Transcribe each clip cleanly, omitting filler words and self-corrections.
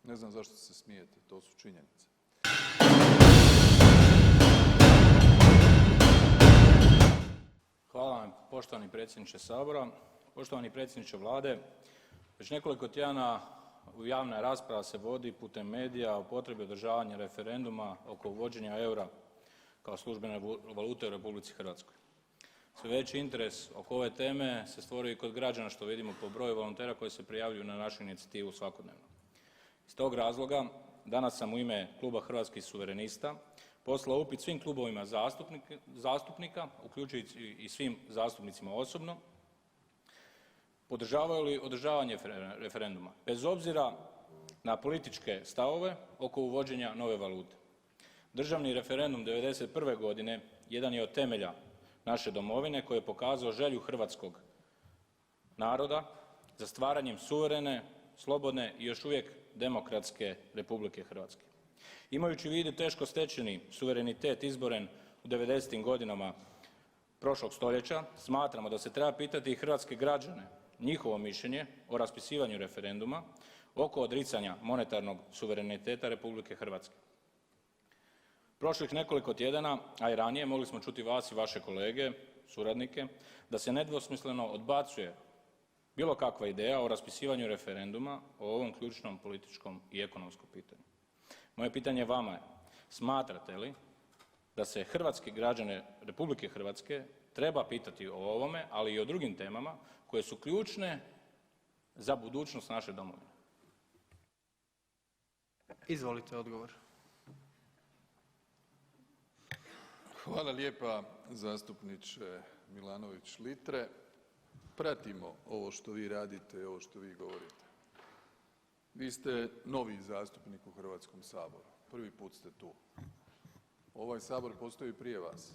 Ne znam zašto se smijete, to su činjenice. Hvala vam poštovani predsjedniče Sabora. Poštovani predsjedniče Vlade, već nekoliko tjedana javna rasprava se vodi putem medija o potrebi održavanja referenduma oko uvođenja eura kao službene valute u Republici Hrvatskoj. Sve veći interes oko ove teme se stvorio i kod građana što vidimo po broju volontera koji se prijavljuju na našu inicijativu svakodnevno. Iz tog razloga danas sam u ime kluba Hrvatskih suverenista poslao upit svim klubovima zastupnika, uključujući i svim zastupnicima osobno, podržavaju li održavanje referenduma bez obzira na političke stavove oko uvođenja nove valute. Državni referendum '91. godine jedan je od temelja naše domovine koji je pokazao želju hrvatskog naroda za stvaranjem suverene, slobodne i još uvijek demokratske Republike Hrvatske. Imajući u vidu teško stečeni suverenitet izboren u '90.-tim godinama prošlog stoljeća, smatramo da se treba pitati i hrvatske građane njihovo mišljenje o raspisivanju referenduma oko odricanja monetarnog suvereniteta Republike Hrvatske. Prošlih nekoliko tjedana, a i ranije, mogli smo čuti vas i vaše kolege, suradnike, da se nedvosmisleno odbacuje bilo kakva ideja o raspisivanju referenduma o ovom ključnom političkom i ekonomskom pitanju. Moje pitanje vama je, smatrate li da se hrvatski građane Republike Hrvatske treba pitati o ovome, ali i o drugim temama koje su ključne za budućnost naše domovine? Izvolite odgovor. Hvala lijepa zastupniče Milanović Litre. Pratimo ovo što vi radite i ovo što vi govorite. Vi ste novi zastupnik u Hrvatskom saboru, prvi put ste tu. Ovaj Sabor postoji prije vas.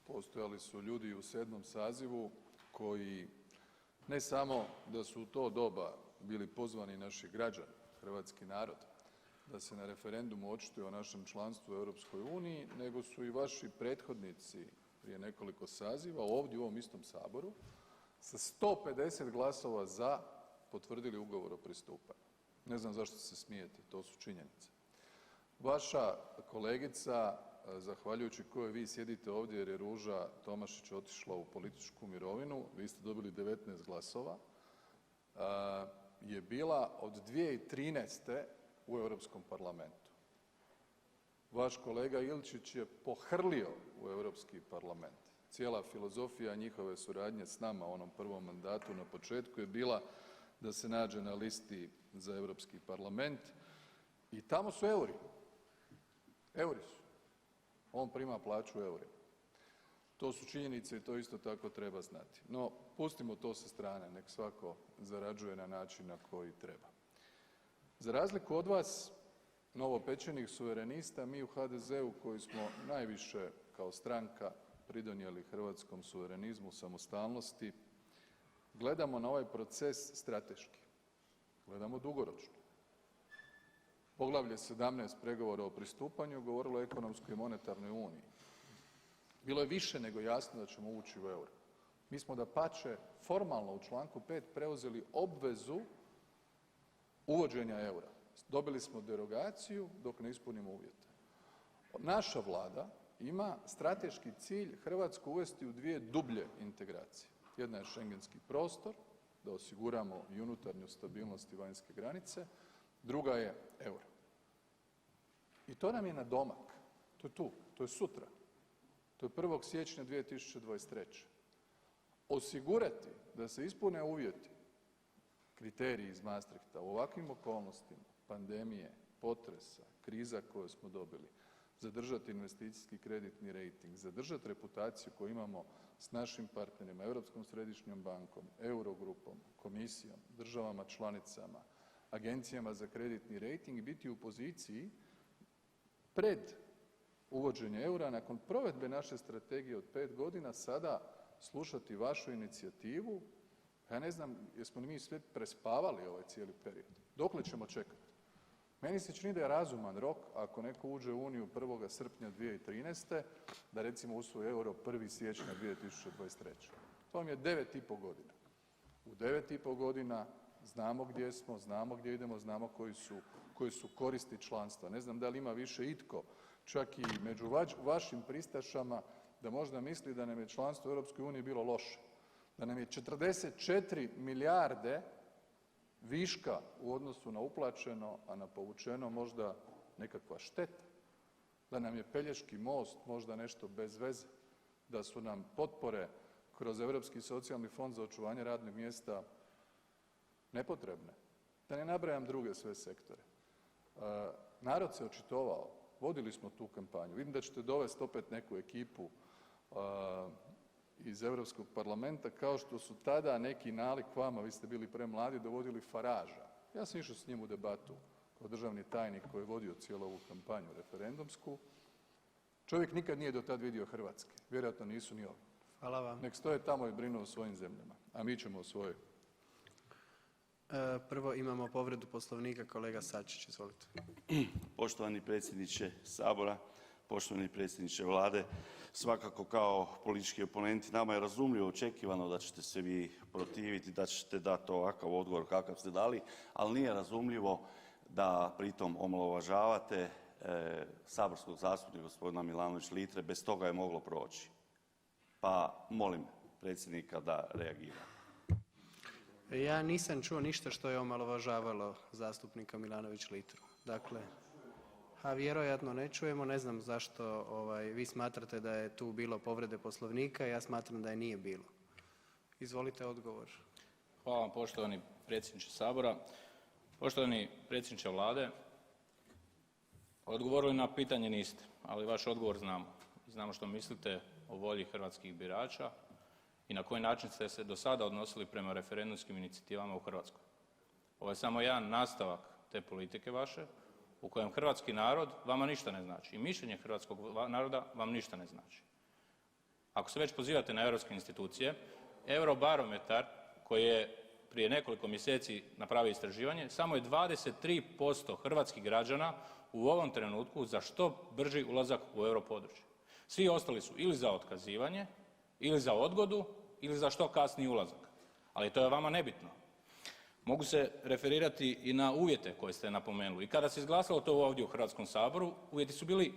Postojali su ljudi u 7. sazivu koji ne samo da su u to doba bili pozvani naši građani, hrvatski narod, da se na referendumu očituje o našem članstvu u Europskoj uniji, nego su i vaši prethodnici prije nekoliko saziva ovdje u ovom istom Saboru sa 150 glasova za potvrdili ugovor o pristupanju. Ne znam zašto se smijete, to su činjenice. Vaša kolegica, zahvaljujući kojoj vi sjedite ovdje jer je Ruža Tomašić otišla u političku mirovinu, vi ste dobili 19 glasova, je bila od 2013. u Europskom parlamentu. Vaš kolega Ilčić je pohrlio u Europski parlament. Cijela filozofija njihove suradnje s nama u onom prvom mandatu na početku je bila da se nađe na listi za Europski parlament i tamo su euri. Euri su. On prima plaću u eurima. To su činjenice i to isto tako treba znati. No, pustimo to sa strane, nek svako zarađuje na način na koji treba. Za razliku od vas, novopečenih suverenista, mi u HDZ-u koji smo najviše kao stranka pridonijeli hrvatskom suverenizmu, samostalnosti, gledamo na ovaj proces strateški, gledamo dugoročno. Poglavlje 17 pregovora o pristupanju govorilo o ekonomskoj i monetarnoj uniji. Bilo je više nego jasno da ćemo ući u euro. Mi smo dapače formalno u članku 5 preuzeli obvezu uvođenja eura. Dobili smo derogaciju dok ne ispunimo uvjete. Naša Vlada ima strateški cilj Hrvatsku uvesti u 2 dublje integracije. Jedna je schengenski prostor, da osiguramo i unutarnju stabilnost i vanjske granice, druga je euro. I to nam je na domak, to je tu, to je sutra, to je 1. siječnja 2023. Osigurati da se ispune uvjeti, kriteriji iz Maastrichta u ovakvim okolnostima, pandemije, potresa, kriza koju smo dobili, zadržati investicijski kreditni rejting, zadržati reputaciju koju imamo s našim partnerima, Europskom središnjom bankom, Eurogrupom, Komisijom, državama članicama, agencijama za kreditni rejting i biti u poziciji pred uvođenje eura nakon provedbe naše strategije od 5 godina sada slušati vašu inicijativu. Ja ne znam jesmo li mi sve prespavali ovaj cijeli period. Dokle ćemo čekati? Meni se čini da je razuman rok ako netko uđe u Uniju 1. srpnja 2013. da recimo usvoji euro 1. siječnja 2023. To vam je 9,5 godina. U 9,5 godina znamo gdje smo, znamo gdje idemo, znamo koji su koje su koristi članstva. Ne znam da li ima više itko, čak i među vašim pristašama, da možda misli da nam je članstvo u Europskoj uniji bilo loše, da nam je 44 milijarde viška u odnosu na uplaćeno, a na povučeno možda nekakva šteta, da nam je Pelješki most možda nešto bez veze, da su nam potpore kroz Europski socijalni fond za očuvanje radnih mjesta nepotrebne, da ne nabrajam druge sve sektore. Narod se očitovao, vodili smo tu kampanju, vidim da ćete dovesti opet neku ekipu iz Europskog parlamenta kao što su tada neki nalik vama, vi ste bili premladi, dovodili Faragea. Ja sam išao s njim u debatu kao državni tajnik koji je vodio cijelu ovu kampanju referendumsku. Čovjek nikad nije do tad vidio Hrvatske, vjerojatno nisu ni ovi. Hvala vam. Nek stoje tamo i brinu o svojim zemljama, a mi ćemo o svojoj. Prvo imamo povredu Poslovnika, kolega Sačić, izvolite. Poštovani predsjedniče Sabora, poštovani predsjedniče Vlade, svakako kao politički oponenti nama je razumljivo očekivano da ćete se vi protiviti, da ćete dati ovakav odgovor kakav ste dali, ali nije razumljivo da pritom omalovažavate saborskog zastupnika gospodina Milanovića Litre, bez toga je moglo proći. Pa molim predsjednika da reagira. Ja nisam čuo ništa što je omalovažavalo zastupnika Milanović Litru. Dakle, a vjerojatno ne čujemo, ne znam zašto vi smatrate da je tu bilo povrede Poslovnika, ja smatram da je nije bilo. Izvolite odgovor. Hvala vam poštovani predsjedniče Sabora. Poštovani predsjedniče Vlade, odgovorili na pitanje niste, ali vaš odgovor znamo. Znamo što mislite o volji hrvatskih birača i na koji način ste se do sada odnosili prema referendumskim inicijativama u Hrvatskoj. Ovo je samo jedan nastavak te politike vaše u kojem hrvatski narod vama ništa ne znači i mišljenje hrvatskog naroda vam ništa ne znači. Ako se već pozivate na europske institucije, Eurobarometar koji je prije nekoliko mjeseci napravio istraživanje, samo je 23% hrvatskih građana u ovom trenutku za što brži ulazak u europodručje. Svi ostali su ili za otkazivanje, ili za odgodu, ili za što kasniji ulazak. Ali to je vama nebitno. Mogu se referirati i na uvjete koje ste napomenuli. I kada se izglasalo to ovdje u Hrvatskom saboru, uvjeti su bili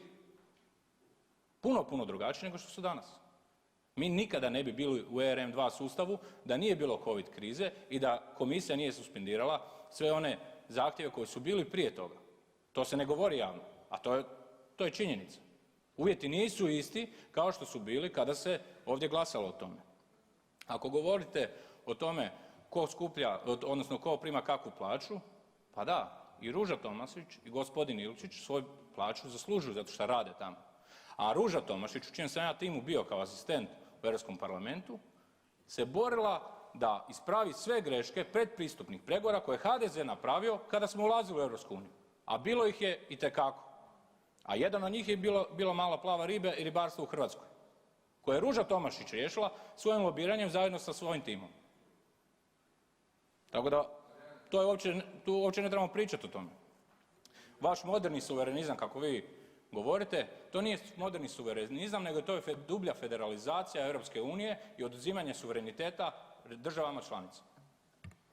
puno drugačiji nego što su danas. Mi nikada ne bi bili u ERM2 sustavu da nije bilo covid krize i da komisija nije suspendirala sve one zahtjeve koji su bili prije toga. To se ne govori javno, a to je činjenica. Uvjeti nisu isti kao što su bili kada se ovdje glasalo o tome. Ako govorite o tome ko skuplja, odnosno ko prima kakvu plaću, pa da, i Ruža Tomašić i gospodin Ilčić svoju plaću zaslužuju zato što rade tamo. A Ruža Tomašić, u čijem sam ja timu bio kao asistent u Europskom parlamentu, se borila da ispravi sve greške predpristupnih pregovora koje je HDZ napravio kada smo ulazili u Europsku uniju. A bilo ih je itekako. A jedan od njih je bilo mala plava riba i ribarstvo u Hrvatskoj, koje je Ruža Tomašić riješila svojim lobiranjem zajedno sa svojim timom. Tako da, tu uopće ne trebamo pričati o tome. Vaš moderni suverenizam, kako vi govorite, to nije moderni suverenizam, nego to je dublja federalizacija Europske unije i oduzimanje suvereniteta državama članicama.